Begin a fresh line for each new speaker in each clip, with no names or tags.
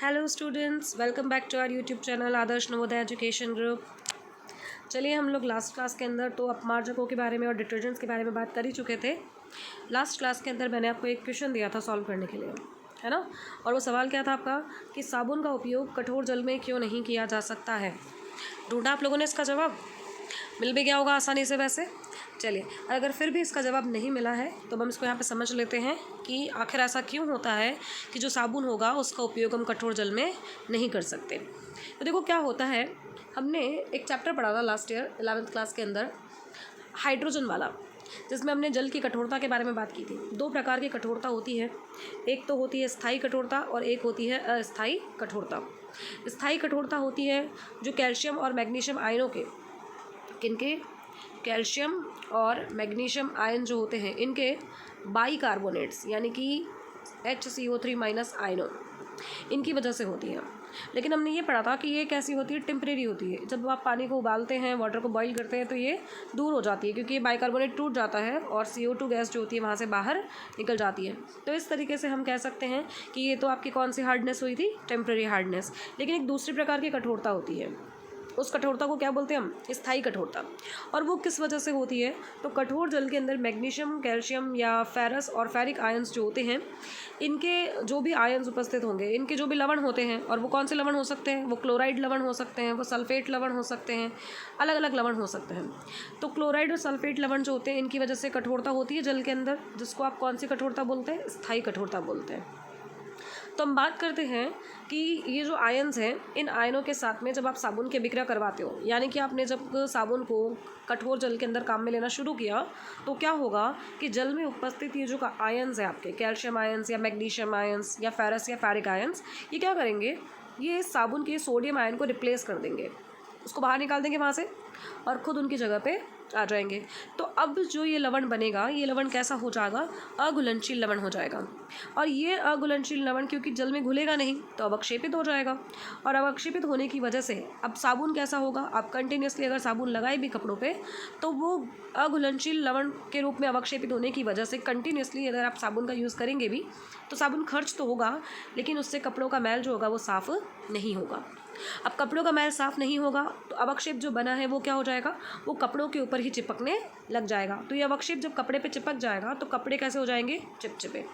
Hello students, welcome back to our YouTube channel Adarsh Navodaya education group. चलिए, हम लोग last class के अंदर तो अपमार्जकों के बारे में और डिटर्जेंट्स के बारे में बात कर ही चुके थे। लास्ट क्लास के अंदर मैंने आपको एक क्वेश्चन दिया था सॉल्व करने के लिए, है ना। और वो सवाल क्या था आपका कि साबुन का उपयोग कठोर जल में क्यों नहीं किया जा सकता है। ढूंढा आप लोगों ने इसका जवाब? मिल भी गया होगा आसानी से वैसे। चलिए, अगर फिर भी इसका जवाब नहीं मिला है तो हम इसको यहाँ पे समझ लेते हैं कि आखिर ऐसा क्यों होता है कि जो साबुन होगा उसका उपयोग हम कठोर जल में नहीं कर सकते। तो देखो क्या होता है, हमने एक चैप्टर पढ़ा था लास्ट ईयर 11th क्लास के अंदर, हाइड्रोजन वाला, जिसमें हमने जल की कठोरता के बारे में बात की थी। दो प्रकार की कठोरता होती है, एक तो होती है स्थायी कठोरता और एक होती है अस्थायी कठोरता। स्थायी कठोरता होती है जो कैल्शियम और मैग्नीशियम आयनों के, किनके, कैल्शियम और मैग्नीशियम आयन जो होते हैं इनके बाइकार्बोनेट्स यानी कि HCO3- आयनों, इनकी वजह से होती है। लेकिन हमने ये पढ़ा था कि ये कैसी होती है, टेम्परेरी होती है। जब आप पानी को उबालते हैं, वाटर को बॉईल करते हैं तो ये दूर हो जाती है क्योंकि ये बाइकार्बोनेट टूट जाता है और CO2 गैस जो होती है वहाँ से बाहर निकल जाती है। तो इस तरीके से हम कह सकते हैं कि ये तो आपकी कौन सी हार्डनेस हुई थी, टेम्परेरी हार्डनेस। लेकिन एक दूसरी प्रकार की कठोरता होती है, उस कठोरता को क्या बोलते हैं हम, स्थायी कठोरता। और वो किस वजह से होती है, तो कठोर जल के अंदर मैग्नीशियम, कैल्शियम या फेरस और फेरिक आयंस जो होते हैं, इनके जो भी आयंस उपस्थित होंगे, इनके जो भी लवण होते हैं, और वो कौन से लवण हो सकते हैं, वो क्लोराइड लवण हो सकते हैं, वो सल्फेट लवण हो सकते हैं, अलग अलग लवण हो सकते हैं। तो क्लोराइड और सल्फेट लवण जो होते हैं इनकी वजह से कठोरता होती है जल के अंदर, जिसको आप कौन सी कठोरता बोलते हैं, स्थायी कठोरता बोलते हैं। तो हम बात करते हैं कि ये जो आयन्स हैं, इन आयनों के साथ में जब आप साबुन की अभिक्रिया करवाते हो, यानी कि आपने जब साबुन को कठोर जल के अंदर काम में लेना शुरू किया, तो क्या होगा कि जल में उपस्थित ये जो आयन्स हैं आपके, कैल्शियम आयन्स या मैग्नीशियम आयन्स या फेरस या फेरिक आयन्स, ये क्या करेंगे, ये साबुन के सोडियम आयन को रिप्लेस कर देंगे, उसको बाहर निकाल देंगे वहाँ से और ख़ुद उनकी जगह पे आ जाएंगे। तो अब जो ये लवण बनेगा, ये लवण कैसा हो जाएगा, अघुलनशील लवण हो जाएगा। और ये अघुलनशील लवण क्योंकि जल में घुलेगा नहीं तो अवक्षेपित हो जाएगा, और अवक्षेपित होने की वजह से अब साबुन कैसा होगा, आप कंटिन्यूसली अगर साबुन लगाए भी कपड़ों पे तो वो अघुलनशील लवण के रूप में अवक्षेपित होने की वजह से कंटिन्यूसली अगर आप साबुन का यूज़ करेंगे भी तो साबुन खर्च तो होगा, लेकिन उससे कपड़ों का मैल जो होगा वो साफ़ नहीं होगा। अब कपड़ों का मैल साफ़ नहीं होगा तो अवक्षेप जो बना है वो क्या हो जाएगा, वो कपड़ों के ऊपर ही चिपकने लग जाएगा। तो ये अवक्षेप जब कपड़े पे चिपक जाएगा तो कपड़े कैसे हो जाएंगे, चिपचिपे।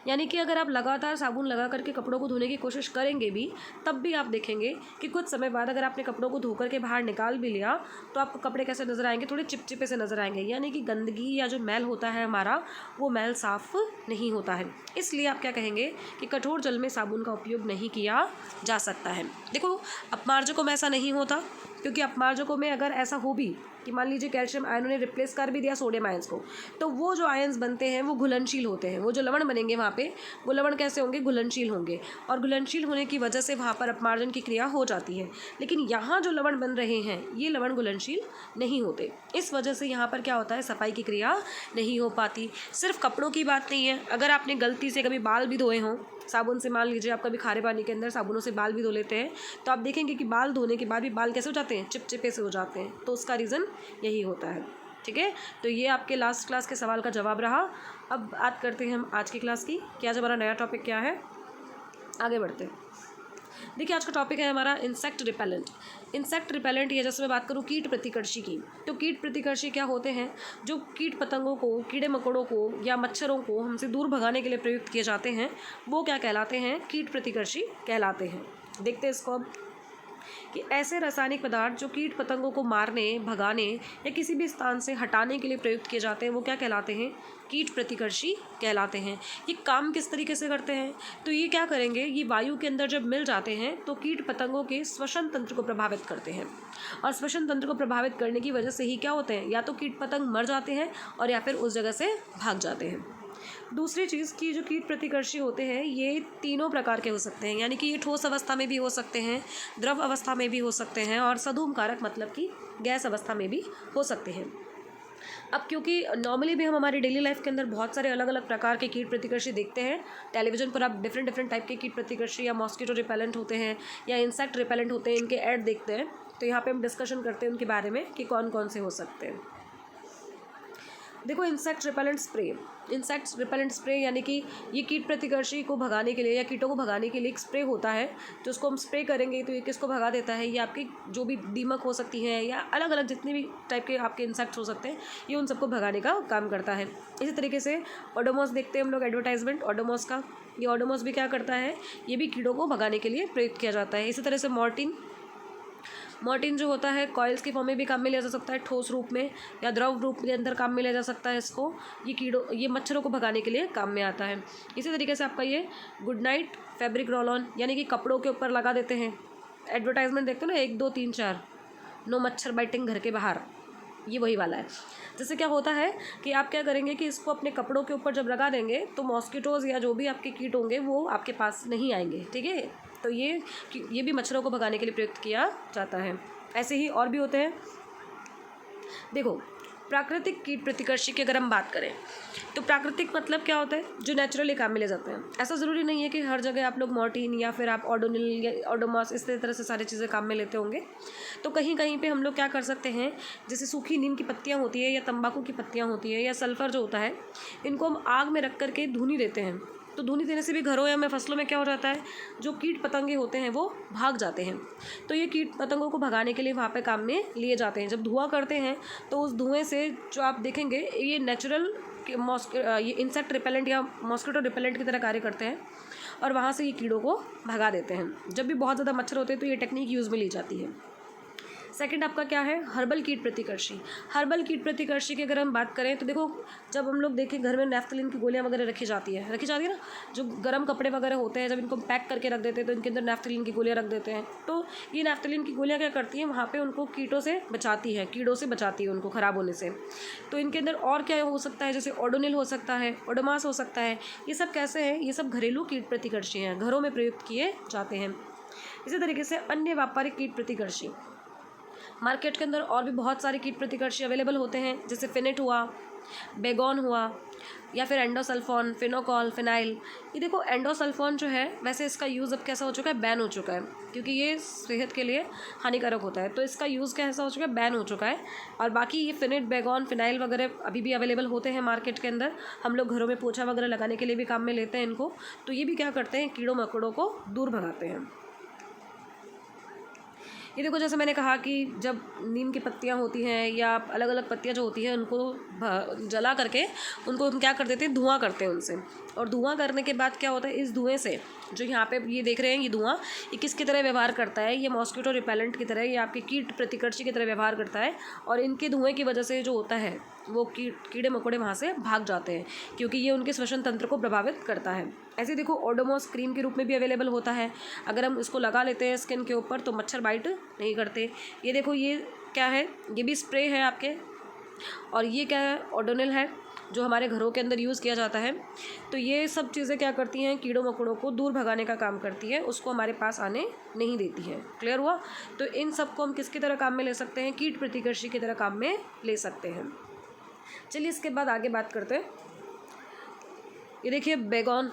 यानी कि अगर आप लगातार साबुन लगा करके कपड़ों को धोने की कोशिश करेंगे भी, तब भी आप देखेंगे कि कुछ समय बाद अगर आपने कपड़ों को धो करके बाहर निकाल भी लिया तो आपको कपड़े कैसे नज़र आएंगे, थोड़े चिपचिपे से नज़र आएंगे। यानी कि गंदगी या जो मैल होता है हमारा, वो मैल साफ़ नहीं होता है। इसलिए आप क्या कहेंगे कि कठोर जल में साबुन का उपयोग नहीं किया जा सकता है। देखो, अपमार्जकों में ऐसा नहीं होता, क्योंकि अपमार्जकों में अगर ऐसा हो भी कि मान लीजिए कैल्शियम आयनों ने रिप्लेस कर भी दिया सोडियम आयंस को, तो वो जो आयंस बनते हैं वो घुलनशील होते हैं। वो जो लवण बनेंगे वहाँ पे, वो लवण कैसे होंगे, घुलनशील होंगे, और घुलनशील होने की वजह से वहाँ पर अपमार्जन की क्रिया हो जाती है। लेकिन यहाँ जो लवण बन रहे हैं ये लवण घुलनशील नहीं होते, इस वजह से यहाँ पर क्या होता है, सफाई की क्रिया नहीं हो पाती। सिर्फ कपड़ों की बात नहीं है, अगर आपने गलती से कभी बाल भी धोए हों साबुन से, मान लीजिए आप कभी खारे पानी के अंदर साबुनों से बाल भी धो लेते हैं, तो आप देखेंगे कि बाल धोने के बाद भी बाल कैसे हो जाते हैं, चिपचिपे से हो जाते हैं। तो उसका रीज़न यही होता है। ठीक है, तो ये आपके लास्ट क्लास के सवाल का जवाब रहा। अब बात करते हैं हम आज की क्लास की कि आज हमारा नया टॉपिक क्या है। आगे बढ़ते हैं। देखिए, आज का टॉपिक है हमारा इंसेक्ट रिपेलेंट। इंसेक्ट रिपेलेंट, ये जैसे मैं बात करूँ कीट प्रतिकर्षी की, तो कीट प्रतिकर्षी क्या होते हैं, जो कीट पतंगों को, कीड़े मकोड़ों को या मच्छरों को हमसे दूर भगाने के लिए प्रयुक्त किए जाते हैं, वो क्या कहलाते हैं, कीट प्रतिकर्षी कहलाते हैं। देखते हैं इसको अब कि ऐसे रासायनिक पदार्थ जो कीट पतंगों को मारने, भगाने या किसी भी स्थान से हटाने के लिए प्रयुक्त किए जाते हैं, वो क्या कहलाते हैं, कीट प्रतिकर्षी कहलाते हैं। ये काम किस तरीके से करते हैं, तो ये क्या करेंगे, ये वायु के अंदर जब मिल जाते हैं तो कीट पतंगों के श्वसन तंत्र को प्रभावित करते हैं, और श्वसन तंत्र को प्रभावित करने की वजह से ही क्या होते हैं, या तो कीट पतंग मर जाते हैं और या फिर उस जगह से भाग जाते हैं। दूसरी चीज़ की जो कीट प्रतिकर्षी होते हैं ये तीनों प्रकार के हो सकते हैं, यानी कि ये ठोस अवस्था में भी हो सकते हैं, द्रव अवस्था में भी हो सकते हैं, और सधूम कारक मतलब कि गैस अवस्था में भी हो सकते हैं। अब क्योंकि नॉर्मली भी हम हमारी डेली लाइफ के अंदर बहुत सारे अलग अलग प्रकार के कीट प्रतिकर्षी देखते हैं, टेलीविज़न पर आप डिफरेंट टाइप के कीट प्रतिकर्षी या मॉस्किटो रिपेलेंट होते हैं या इंसेक्ट रिपेलेंट होते हैं, इनके ऐड देखते हैं। तो यहाँ पे हम डिस्कशन करते हैं उनके बारे में कि कौन कौन से हो सकते हैं। देखो इंसेक्ट रिपेलेंट स्प्रे यानी कि ये कीट प्रतिकर्षी को भगाने के लिए या कीटों को भगाने के लिए एक स्प्रे होता है, तो उसको हम स्प्रे करेंगे तो ये किसको भगा देता है, ये आपकी जो भी दीमक हो सकती है या अलग अलग जितने भी टाइप के आपके इंसेक्ट्स हो सकते हैं, ये उन सबको भगाने का काम करता है। इसी तरीके से ओडोमॉस देखते हैं हम लोग एडवर्टाइजमेंट ओडोमॉस का, ये ओडोमॉस भी क्या करता है, ये भी कीड़ों को भगाने के लिए प्रयुक्त किया जाता है। इसी तरह से मॉर्टिन जो होता है कॉइल्स की फॉर्म में भी काम में लिया जा सकता है, ठोस रूप में या द्रव रूप के अंदर काम में लिया जा सकता है इसको। ये मच्छरों को भगाने के लिए काम में आता है। इसी तरीके से आपका ये good night fabric roll on यानी कि कपड़ों के ऊपर लगा देते हैं। एडवर्टाइजमेंट देखते हो ना 1 2 3 4 नो मच्छर बाइटिंग घर के बाहर, ये वही वाला है। जैसे क्या होता है कि आप क्या करेंगे कि इसको अपने कपड़ों के ऊपर जब लगा देंगे तो मॉस्किटोज़ या जो भी आपके कीट होंगे वो आपके पास नहीं आएंगे, ठीक है। तो ये भी मच्छरों को भगाने के लिए प्रयुक्त किया जाता है। ऐसे ही और भी होते हैं। देखो प्राकृतिक कीट प्रतिकर्षी की अगर हम बात करें तो प्राकृतिक मतलब क्या होता है, जो नेचुरली काम में ले जाते हैं। ऐसा ज़रूरी नहीं है कि हर जगह आप लोग मॉर्टिन या फिर आप ओडोनिल या ओडोमॉस इस तरह से सारी चीज़ें काम में लेते होंगे। तो कहीं कहीं पे हम लोग क्या कर सकते हैं, जैसे सूखी नीम की पत्तियाँ होती है या तंबाकू की पत्तियाँ होती है या सल्फ़र जो होता है, इनको हम आग में रख करके धुनी देते हैं। तो धुनी देने से भी घरों या फसलों में क्या हो जाता है, जो कीट पतंगे होते हैं वो भाग जाते हैं। तो ये कीट पतंगों को भगाने के लिए वहाँ पे काम में लिए जाते हैं। जब धुआं करते हैं तो उस धुएं से जो आप देखेंगे ये नेचुरल ये इंसेक्ट रिपेलेंट या मॉस्किटो रिपेलेंट की तरह कार्य करते हैं और वहाँ से ये कीड़ों को भगा देते हैं। जब भी बहुत ज़्यादा मच्छर होते हैं तो ये टेक्निक यूज़ में ली जाती है। सेकंड आपका क्या है, हर्बल कीट प्रतिकर्षी। हर्बल कीट प्रतिकर्षी की अगर हम बात करें तो देखो जब हम लोग देखें घर में नैफ्थलीन की गोलियां वगैरह रखी जाती है ना, जो गर्म कपड़े वगैरह होते हैं जब इनको पैक करके रख देते हैं तो इनके अंदर नैफ्थलीन की गोलियां रख देते हैं। तो ये नैफ्थलीन की गोलियां क्या करती हैं, वहाँ पर उनको कीटों से बचाती है, कीड़ों से बचाती है उनको ख़राब होने से। तो इनके अंदर और क्या हो सकता है, जैसे ओडोनिल हो सकता है, ओडोमास हो सकता है। ये सब कैसे हैं, ये सब घरेलू कीट प्रतिकर्षी हैं, घरों में प्रयुक्त किए जाते हैं। इसी तरीके से अन्य व्यापारिक कीट प्रतिकर्षी, मार्केट के अंदर और भी बहुत सारे कीट प्रतिकर्षी अवेलेबल होते हैं, जैसे फिनिट हुआ, बेगोन हुआ या फिर एंडोसल्फोन, फिनोकॉल, फिनाइल। ये देखो एंडोसल्फोन जो है वैसे इसका यूज़ अब कैसा हो चुका है, बैन हो चुका है, क्योंकि ये सेहत के लिए हानिकारक होता है। तो इसका यूज़ कैसा हो चुका है, बैन हो चुका है। और बाकी ये फिनिट, बेगोन, फिनाइल वगैरह अभी भी अवेलेबल होते हैं मार्केट के अंदर। हम लोग घरों में पोछा वगैरह लगाने के लिए भी काम में लेते हैं इनको। तो ये भी क्या करते हैं, कीड़ों मकोड़ों को दूर भगाते हैं। ये देखो जैसे मैंने कहा कि जब नीम की पत्तियाँ होती हैं या अलग अलग पत्तियाँ जो होती हैं उनको जला करके उनको हम क्या कर देते हैं, धुआं करते हैं उनसे। और धुआं करने के बाद क्या होता है, इस धुएं से जो यहाँ पे ये देख रहे हैं, ये धुआं ये किसकी तरह व्यवहार करता है, ये मॉस्किटो रिपेलेंट की तरह, ये आपके कीट प्रतिकर्षी की तरह व्यवहार करता है। और इनके धुएं की वजह से जो होता है वो कीड़े मकोड़े वहाँ से भाग जाते हैं, क्योंकि ये उनके श्वसन तंत्र को प्रभावित करता है। ऐसे देखो ओडोमॉस क्रीम के रूप में भी अवेलेबल होता है। अगर हम इसको लगा लेते हैं स्किन के ऊपर तो मच्छर बाइट नहीं करते। ये देखो ये क्या है, ये भी स्प्रे है आपके। और ये क्या है, ओडोनिल है, जो हमारे घरों के अंदर यूज़ किया जाता है। तो ये सब चीज़ें क्या करती हैं, कीड़ों मकोड़ों को दूर भगाने का काम करती है, उसको हमारे पास आने नहीं देती है। क्लियर हुआ। तो इन सब को हम किसकी तरह काम में ले सकते हैं, कीट प्रतिकर्षी की तरह काम में ले सकते हैं। चलिए इसके बाद आगे बात करते हैं। ये देखिए बेगोन,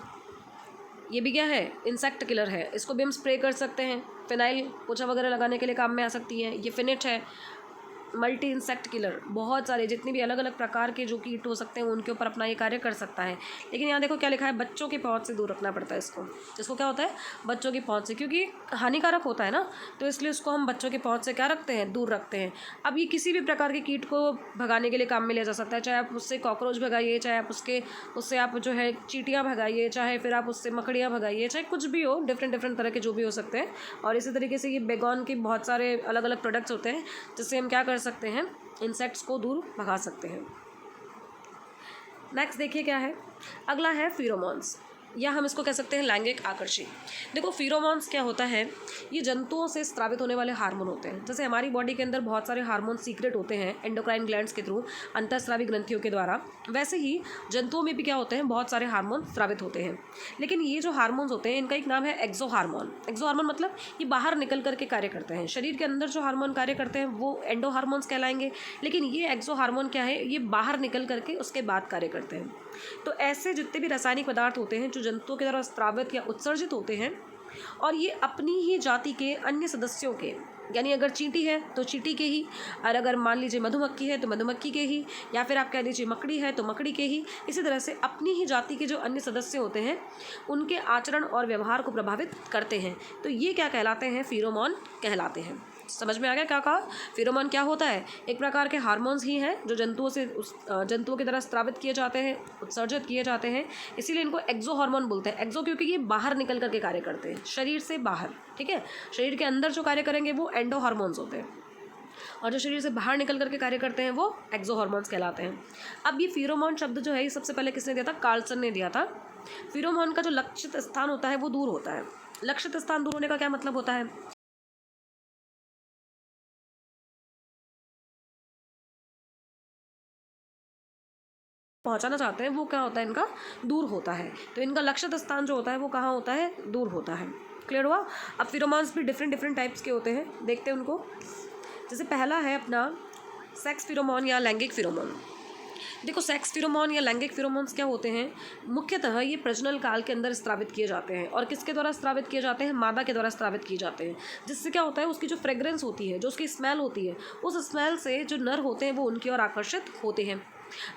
ये भी क्या है, इंसेक्ट किलर है, इसको भी हम स्प्रे कर सकते हैं। फिनाइल पोछा वगैरह लगाने के लिए काम में आ सकती है। ये फिनिट है, मल्टी इंसेक्ट किलर, बहुत सारे जितने भी अलग अलग प्रकार के जो कीट हो सकते हैं उनके ऊपर अपना ये कार्य कर सकता है। लेकिन यहाँ देखो क्या लिखा है, बच्चों की पहुँच से दूर रखना पड़ता है इसको क्या होता है, बच्चों की पहुँच से, क्योंकि हानिकारक होता है ना, तो इसलिए उसको हम बच्चों की पहुँच से क्या रखते हैं, दूर रखते हैं। अब ये किसी भी प्रकार के कीट को भगाने के लिए काम में लिया जा सकता है, चाहे आप उससे कॉकरोच भगाइए, चाहे आप उससे आप जो है चींटियाँ भगाइए, चाहे फिर आप उससे मकड़ियाँ भगाइए, चाहे कुछ भी हो, डिफरेंट तरह के जो भी हो सकते हैं। और इसी तरीके से ये बेगोन के बहुत सारे अलग अलग प्रोडक्ट्स होते हैं जिससे हम क्या कर सकते हैं, इंसेक्ट्स को दूर भगा सकते हैं। नेक्स्ट देखिए क्या है, अगला है फिरोमोन्स, या हम इसको कह सकते हैं लैंगिक आकर्षण। देखो फिरोमोन्स क्या होता है, ये जंतुओं से स्रावित होने वाले हार्मोन होते हैं। जैसे हमारी बॉडी के अंदर बहुत सारे हार्मोन सीक्रेट होते हैं एंडोक्राइन ग्लैंड्स के थ्रू, अंतःस्रावी ग्रंथियों के द्वारा, वैसे ही जंतुओं में भी क्या होते हैं, बहुत सारे हार्मोन स्रावित होते हैं। लेकिन ये जो हार्मोन्स होते हैं इनका एक नाम है एक्सो हार्मोन। एक्सो हार्मोन मतलब ये बाहर निकल करके कार्य करते हैं। शरीर के अंदर जो हार्मोन कार्य करते हैं वो एंडो हार्मोन्स कहलाएंगे, लेकिन ये एक्सो हार्मोन क्या है, ये बाहर निकल करके उसके बाद कार्य करते हैं। तो ऐसे जितने भी रासायनिक पदार्थ होते हैं जो जंतुओं के द्वारा स्रावित या उत्सर्जित होते हैं, और ये अपनी ही जाति के अन्य सदस्यों के, यानी अगर चींटी है तो चींटी के ही, और अगर मान लीजिए मधुमक्खी है तो मधुमक्खी के ही, या फिर आप कह लीजिए मकड़ी है तो मकड़ी के ही, इसी तरह से अपनी ही जाति के जो अन्य सदस्य होते हैं उनके आचरण और व्यवहार को प्रभावित करते हैं। तो ये क्या कहलाते हैं? फेरोमोन कहलाते हैं। समझ में आ गया क्या कहा? फेरोमोन क्या होता है? एक प्रकार के हार्मोन्स ही हैं जो जंतुओं की तरह स्रावित किए जाते हैं, उत्सर्जित किए जाते हैं, इसीलिए इनको एक्सो हार्मोन बोलते हैं। एक्सो क्योंकि ये बाहर निकल करके कार्य करते हैं, शरीर से बाहर, ठीक है। शरीर के अंदर जो कार्य करेंगे वो एंडो हार्मोन्स होते हैं, और जो शरीर से बाहर निकल करके कार्य करते हैं वो एक्सो हार्मोन्स कहलाते हैं। अब ये फेरोमोन शब्द जो है ये सबसे पहले किसने दिया था? कार्लसन ने दिया था। फेरोमोन का जो लक्षित स्थान होता है वो दूर होता है। लक्षित स्थान दूर होने का क्या मतलब होता है? पहुंचाना चाहते हैं वो क्या होता है? इनका दूर होता है। तो इनका लक्षित स्थान जो होता है वो कहाँ होता है? दूर होता है। क्लियर हुआ? अब फेरोमोन्स भी डिफरेंट टाइप्स के होते हैं, देखते हैं उनको। जैसे पहला है अपना सेक्स फेरोमोन या लैंगिक फेरोमोन। देखो, सेक्स फेरोमोन या लैंगिक फेरोमोन्स क्या होते हैं? मुख्यतः ये प्रजनन काल के अंदर स्रावित किए जाते हैं। और किसके द्वारा स्रावित किए जाते हैं? मादा के द्वारा स्रावित किए जाते हैं। जिससे क्या होता है? उसकी जो फ्रेग्रेंस होती है, जो उसकी स्मेल होती है, उस स्मेल से जो नर होते हैं वो उनकी ओर आकर्षित होते हैं।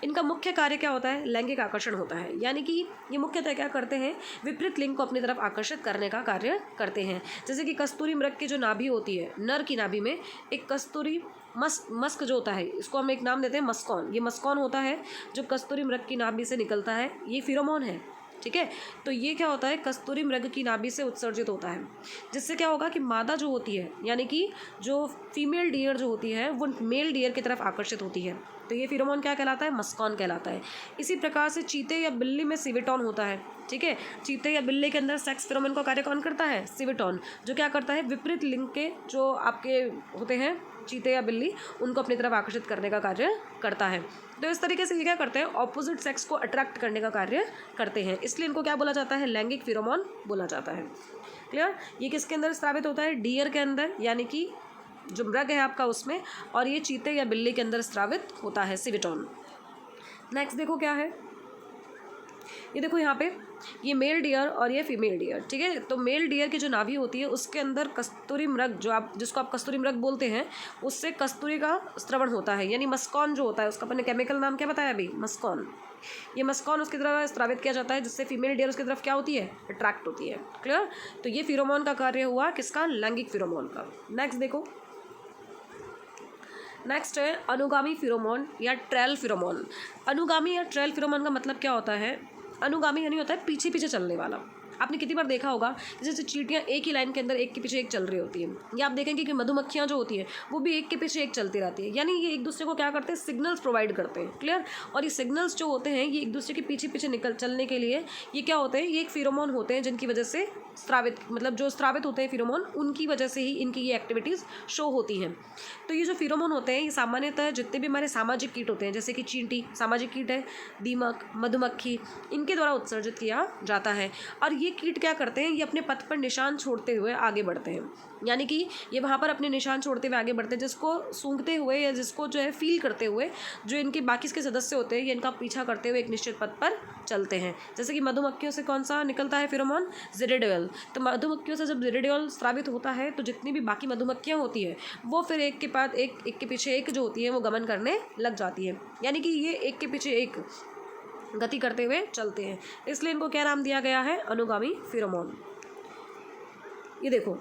इनका मुख्य कार्य क्या होता है? लैंगिक आकर्षण होता है। यानी कि ये मुख्यतः क्या करते हैं? विपरीत लिंग को अपनी तरफ आकर्षित करने का कार्य करते हैं। जैसे कि कस्तूरी मृग की जो नाभि होती है, नर की नाभि में एक कस्तूरी मस्क जो होता है, इसको हम एक नाम देते हैं मस्कॉन। ये मस्कॉन होता है जो कस्तूरी मृग की नाभि से निकलता है, ये फेरोमोन है, ठीक है। तो ये क्या होता है? कस्तूरी मृग की नाभि से उत्सर्जित होता है, जिससे क्या होगा कि मादा जो होती है, यानी कि जो फीमेल डियर जो होती है वो मेल डियर की तरफ आकर्षित होती है। तो ये फेरोमोन क्या कहलाता है? मस्कॉन कहलाता है। इसी प्रकार से चीते या बिल्ली में सिविटॉन होता है, ठीक है। चीते या बिल्ली के अंदर सेक्स फेरोमोन का कार्य कौन करता है? सिविटॉन, जो क्या करता है? विपरीत लिंग के जो आपके होते हैं चीते या बिल्ली, उनको अपनी तरफ आकर्षित करने का कार्य करता है। तो इस तरीके से ये क्या करते हैं? ऑपोजिट सेक्स को अट्रैक्ट करने का कार्य करते हैं, इसलिए इनको क्या बोला जाता है? लैंगिक फेरोमोन बोला जाता है। क्लियर? ये किसके अंदर स्रावित होता है? डियर के अंदर, यानी कि जो मृग है आपका उसमें, और ये चीते या बिल्ली के अंदर स्रावित होता है सिविटॉन। नेक्स्ट देखो क्या है, ये देखो यहाँ पे ये मेल डियर और ये फीमेल डियर, ठीक है। तो मेल डियर की जो नाभि होती है उसके अंदर कस्तूरी मृग, जिसको आप कस्तूरी मृग बोलते हैं, उससे कस्तूरी का स्रवण होता है, यानी मस्कॉन जो होता है, उसका अपने केमिकल नाम क्या बताया अभी? मस्कॉन। ये मस्कॉन उसकी तरफ स्रावित किया जाता है, जिससे फीमेल डियर उसकी तरफ क्या होती है? अट्रैक्ट होती है। क्लियर? तो ये फेरोमोन का कार्य हुआ किसका? लैंगिक फेरोमोन का। नेक्स्ट देखो, नेक्स्ट है अनुगामी फेरोमोन या ट्रेल फेरोमोन। अनुगामी या ट्रेल फेरोमोन का मतलब क्या होता है? अनुगामी यानी होता है पीछे पीछे चलने वाला। आपने कितनी बार देखा होगा जैसे चींटियाँ एक ही लाइन के अंदर एक के पीछे एक चल रही होती हैं, या आप देखेंगे कि मधुमक्खियाँ जो होती हैं वो भी एक के पीछे एक चलती रहती है, यानी ये एक दूसरे को क्या करते हैं? सिग्नल्स प्रोवाइड करते हैं। क्लियर? और ये सिग्नल्स जो होते हैं ये एक दूसरे के पीछे पीछे चलने के लिए ये क्या होते हैं? ये एक फेरोमोन होते हैं जिनकी वजह से जो स्रावित होते हैं फेरोमोन, उनकी वजह से ही इनकी ये एक्टिविटीज़ शो होती हैं। तो ये जो फेरोमोन होते हैं ये सामान्यतः जितने भी हमारे सामाजिक कीट होते हैं, जैसे कि चींटी सामाजिक कीट है, दीमक, मधुमक्खी, इनके द्वारा उत्सर्जित किया जाता है। और ये कीट क्या करते हैं? ये अपने पथ पर निशान छोड़ते हुए आगे बढ़ते हैं, यानी कि ये वहाँ पर अपने निशान छोड़ते हुए आगे बढ़ते हैं, जिसको सूंघते हुए या जिसको जो है फील करते हुए जो इनके बाकी के सदस्य होते हैं ये इनका पीछा करते हुए एक निश्चित पथ पर चलते हैं। जैसे कि मधुमक्खियों से कौन सा निकलता है फेरोमोन? ज़िरेडियोल। तो मधुमक्खियों से जब ज़िरेडियोल स्रावित होता है तो जितनी भी बाकी मधुमक्खियाँ होती है वो फिर एक के बाद एक के पीछे एक जो होती है वो गमन करने लग जाती है, यानी कि ये एक के पीछे एक गति करते हुए चलते हैं, इसलिए इनको क्या नाम दिया गया है? अनुगामी फेरोमोन। ये देखो,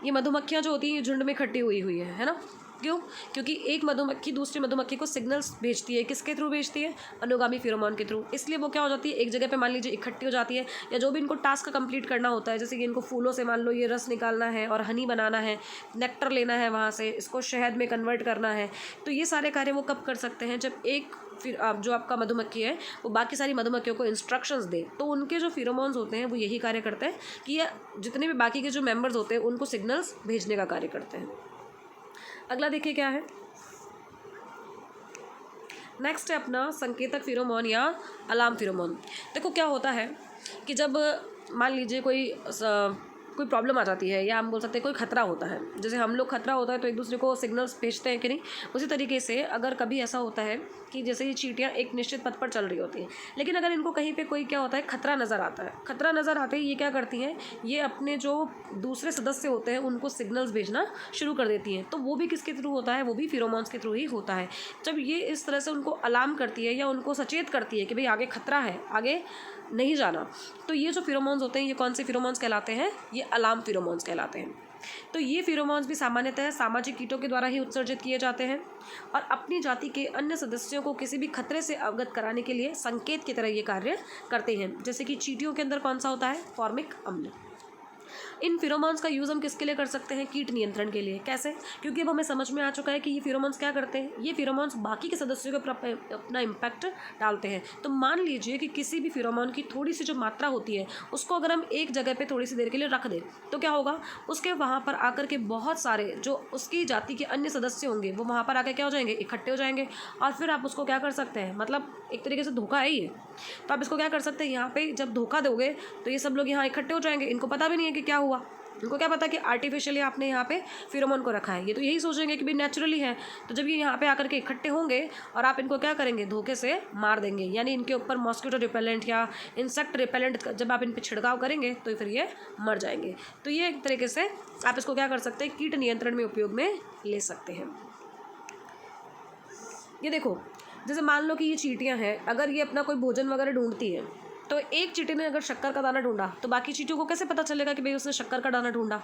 ये मधुमक्खियाँ जो होती हैं ये झुंड में इकट्ठी हुई है ना? क्यों? क्योंकि एक मधुमक्खी दूसरी मधुमक्खी को सिग्नल्स भेजती है, किसके थ्रू भेजती है? अनुगामी फेरोमोन के थ्रू। इसलिए वो क्या हो जाती है? एक जगह पे मान लीजिए इकट्ठी हो जाती है, या जो भी इनको टास्क कंप्लीट करना होता है, जैसे कि इनको फूलों से मान लो ये रस निकालना है और हनी बनाना है, नेक्टर लेना है वहाँ से, इसको शहद में कन्वर्ट करना है, तो ये सारे कार्य वो कब कर सकते हैं? जब एक फिर आप जो आपका मधुमक्खी है वो बाकी सारी मधुमक्खियों को इंस्ट्रक्शंस दे, तो उनके जो फेरोमोन्स होते हैं वो यही कार्य करते हैं कि ये जितने भी बाकी के जो मेंबर्स होते हैं उनको सिग्नल्स भेजने का कार्य करते हैं। अगला देखिए क्या है, नेक्स्ट है अपना संकेतक फेरोमोन या अलार्म फेरोमोन। देखो क्या होता है कि जब मान लीजिए कोई कोई प्रॉब्लम आ जाती है या हम बोल सकते हैं कोई खतरा होता है, जैसे हम लोग खतरा होता है तो एक दूसरे को सिग्नल्स भेजते हैं कि नहीं, उसी तरीके से अगर कभी ऐसा होता है कि जैसे ये चींटियाँ एक निश्चित पथ पर चल रही होती हैं, लेकिन अगर इनको कहीं पे कोई क्या होता है खतरा नज़र आता है, खतरा नज़र आते ही ये क्या करती हैं, ये अपने जो दूसरे सदस्य होते हैं उनको सिग्नल्स भेजना शुरू कर देती हैं। तो वो भी किसके थ्रू होता है, वो भी फेरोमोन्स के थ्रू ही होता है। जब ये इस तरह से उनको अलार्म करती है या उनको सचेत करती है कि भाई आगे खतरा है, आगे नहीं जाना, तो ये जो फेरोमोन्स होते हैं ये कौन से फेरोमोन्स कहलाते हैं, ये अलार्म फेरोमोन्स कहलाते हैं। तो ये फेरोमोन्स भी सामान्यतः सामाजिक कीटों के द्वारा ही उत्सर्जित किए जाते हैं और अपनी जाति के अन्य सदस्यों को किसी भी खतरे से अवगत कराने के लिए संकेत की तरह ये कार्य करते हैं। जैसे कि चींटियों के अंदर कौन सा होता है, फॉर्मिक अम्ल। इन फेरोमोन्स का यूज़ हम किसके लिए कर सकते हैं, कीट नियंत्रण के लिए। कैसे, क्योंकि अब हमें समझ में आ चुका है कि ये फेरोमोन्स क्या करते हैं, ये फेरोमोन्स बाकी के सदस्यों के ऊपर अपना इम्पैक्ट डालते हैं। तो मान लीजिए कि किसी भी फेरोमोन की थोड़ी सी जो मात्रा होती है उसको अगर हम एक जगह पे थोड़ी सी देर के लिए रख दें तो क्या होगा, उसके वहाँ पर आकर के बहुत सारे जो उसकी जाति के अन्य सदस्य होंगे वो वहाँ पर आकर क्या हो जाएंगे, इकट्ठे हो जाएंगे और फिर आप उसको क्या कर सकते हैं, मतलब एक तरीके से धोखा है ये, तो आप इसको क्या कर सकते हैं, यहाँ पे जब धोखा दोगे तो ये सब लोग यहाँ इकट्ठे हो जाएंगे, इनको पता भी नहीं है कि क्या हुआ, इनको क्या पता कि आर्टिफिशियली आपने यहाँ पे फेरोमोन को रखा है, ये तो यही सोचेंगे कि भाई नेचुरली है। तो जब ये यहाँ पे आकर के इकट्ठे होंगे और आप इनको क्या करेंगे, धोखे से मार देंगे, यानी इनके ऊपर मॉस्किटो रिपेलेंट या इंसेक्ट रिपेलेंट जब आप इन पर छिड़काव करेंगे तो फिर ये मर जाएंगे। तो ये एक तरीके से आप इसको क्या कर सकते हैं, कीट नियंत्रण में उपयोग में ले सकते हैं। ये देखो, जैसे मान लो कि ये चींटियाँ हैं, अगर ये अपना कोई भोजन वगैरह ढूंढती हैं तो एक चींटी ने अगर शक्कर का दाना ढूंढा तो बाकी चींटियों को कैसे पता चलेगा कि भाई उसने शक्कर का दाना ढूंढा,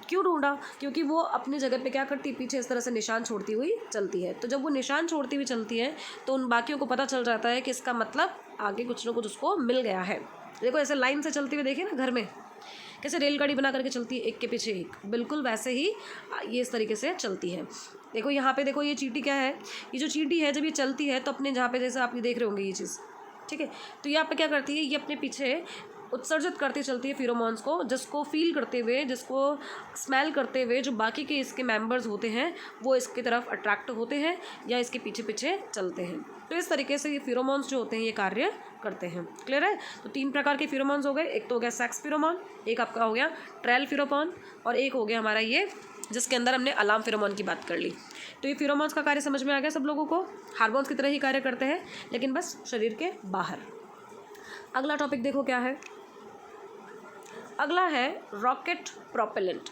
क्यों ढूंढा, क्योंकि वो अपनी जगह पे क्या करती है, पीछे इस तरह से निशान छोड़ती हुई चलती है। तो जब वो निशान छोड़ती हुई चलती है तो उन बाकियों को पता चल जाता है कि इसका मतलब आगे कुछ ना कुछ उसको मिल गया है। देखो ऐसे लाइन से चलती हुई देखिए ना, घर में कैसे रेलगाड़ी बना करके चलती है एक के पीछे एक, बिल्कुल वैसे ही ये इस तरीके से चलती है। देखो यहाँ पे देखो, ये चींटी क्या है, ये जो चींटी है जब ये चलती है तो अपने जहाँ पे जैसे आप ये देख रहे होंगे ये चीज़, ठीक है, तो यहाँ पे क्या करती है, ये अपने पीछे उत्सर्जित करती चलती है फेरोमोन्स को, जिसको फील करते हुए, जिसको स्मेल करते हुए जो बाकी के इसके मेंबर्स होते हैं वो इसकी तरफ अट्रैक्ट होते हैं या इसके पीछे पीछे चलते हैं। तो इस तरीके से ये फेरोमोन्स जो होते हैं ये कार्य करते हैं। क्लियर है। तो 3 प्रकार के फेरोमोन्स हो गए, एक तो हो गया सेक्स फेरोमोन, एक आपका हो गया ट्रेल फेरोमोन और एक हो गया हमारा ये जिसके अंदर हमने अलार्म फेरोमोन की बात कर ली। तो ये फेरोमोन्स का कार्य समझ में आ गया सब लोगों को, हार्मोन्स की तरह ही कार्य करते हैं लेकिन बस शरीर के बाहर। अगला टॉपिक देखो क्या है, अगला है रॉकेट प्रोपेलेंट,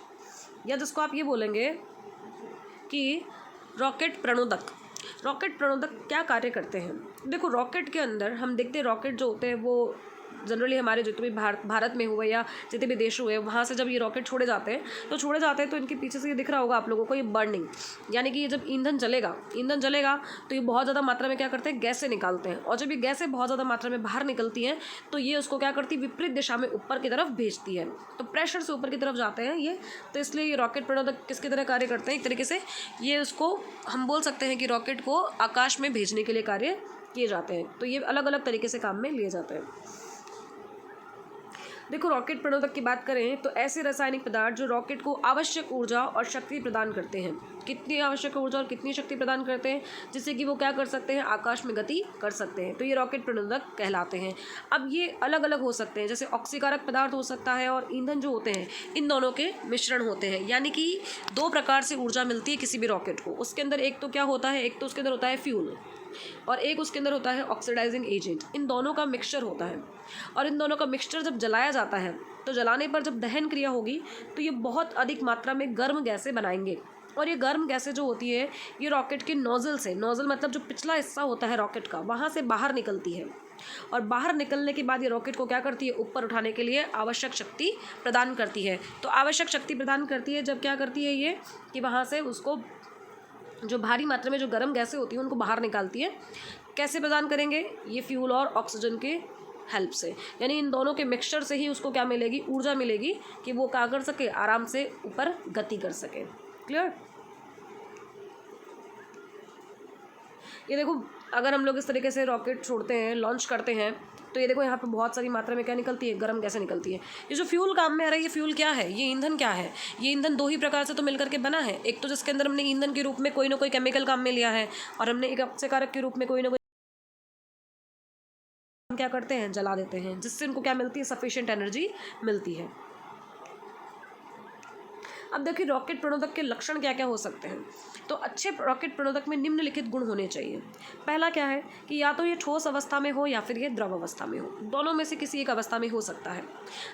या जिसको आप ये बोलेंगे कि रॉकेट प्रणोदक। रॉकेट प्रणोदक क्या कार्य करते हैं, देखो रॉकेट के अंदर हम देखते हैं रॉकेट जो होते हैं वो जनरली हमारे जितने भी भारत में हुए या जितने भी देश हुए वहाँ से जब ये रॉकेट छोड़े जाते हैं तो इनके पीछे से ये दिख रहा होगा आप लोगों को, ये बर्निंग, यानी कि ये जब ईंधन जलेगा तो ये बहुत ज़्यादा मात्रा में क्या करते हैं, गैसें निकालते हैं, और जब ये गैसें बहुत ज़्यादा मात्रा में बाहर निकलती हैं तो ये उसको क्या करती है, विपरीत दिशा में ऊपर की तरफ भेजती है, तो प्रेशर से ऊपर की तरफ जाते हैं ये। तो इसलिए ये रॉकेट प्रणोदक किसकी तरह कार्य करते हैं, एक तरीके से ये उसको हम बोल सकते हैं कि रॉकेट को आकाश में भेजने के लिए कार्य किए जाते हैं। तो ये अलग अलग तरीके से काम में लिए जाते हैं। देखो रॉकेट प्रणोदक की बात करें तो ऐसे रासायनिक पदार्थ जो रॉकेट को आवश्यक ऊर्जा और शक्ति प्रदान करते हैं, कितनी आवश्यक ऊर्जा और कितनी शक्ति प्रदान करते हैं, जिससे कि वो क्या कर सकते हैं, आकाश में गति कर सकते हैं, तो ये रॉकेट प्रणोदक कहलाते हैं। अब ये अलग अलग हो सकते हैं, जैसे ऑक्सीकारक पदार्थ हो सकता है और ईंधन जो होते हैं इन दोनों के मिश्रण होते हैं, यानी कि 2 प्रकार से ऊर्जा मिलती है किसी भी रॉकेट को। उसके अंदर एक तो क्या होता है, एक तो उसके अंदर होता है फ्यूल और एक उसके अंदर होता है ऑक्सीडाइजिंग एजेंट, इन दोनों का मिक्सचर होता है। और इन दोनों का मिक्सचर जब जलाया जाता है तो जलाने पर जब दहन क्रिया होगी तो ये बहुत अधिक मात्रा में गर्म गैसें बनाएंगे, और ये गर्म गैसें जो होती है ये रॉकेट के नोजल से, नोजल मतलब जो पिछला हिस्सा होता है रॉकेट का, वहाँ से बाहर निकलती है, और बाहर निकलने के बाद ये रॉकेट को क्या करती है, ऊपर उठाने के लिए आवश्यक शक्ति प्रदान करती है। तो आवश्यक शक्ति प्रदान करती है जब क्या करती है ये कि वहाँ से उसको जो भारी मात्रा में जो गर्म गैसें होती हैं उनको बाहर निकालती है। कैसे प्रदान करेंगे, ये फ्यूल और ऑक्सीजन के हेल्प से, यानी इन दोनों के मिक्सचर से ही उसको क्या मिलेगी, ऊर्जा मिलेगी कि वो क्या कर सके, आराम से ऊपर गति कर सके। क्लियर। ये देखो अगर हम लोग इस तरीके से रॉकेट छोड़ते हैं, लॉन्च करते हैं, तो ये देखो यहाँ पे बहुत सारी मात्रा में क्या निकलती है, गर्म गैसें निकलती है। ये जो फ्यूल काम में आ रहा है, ये फ्यूल क्या है, ये ईंधन क्या है, ये ईंधन 2 ही प्रकार से तो मिलकर के बना है। एक तो जिसके अंदर हमने ईंधन के रूप में कोई ना कोई केमिकल काम में लिया है, और हमने एक अपचयकारक के रूप में कोई ना कोई क्या करते हैं, जला देते हैं, जिससे उनको क्या मिलती है, सफिशिएंट एनर्जी मिलती है। अब देखिए रॉकेट प्रणोदक के लक्षण क्या क्या हो सकते हैं। तो अच्छे रॉकेट प्रणोदक में निम्नलिखित गुण होने चाहिए। पहला क्या है कि या तो ये ठोस अवस्था में हो या फिर ये द्रव अवस्था में हो, दोनों में से किसी एक अवस्था में हो सकता है।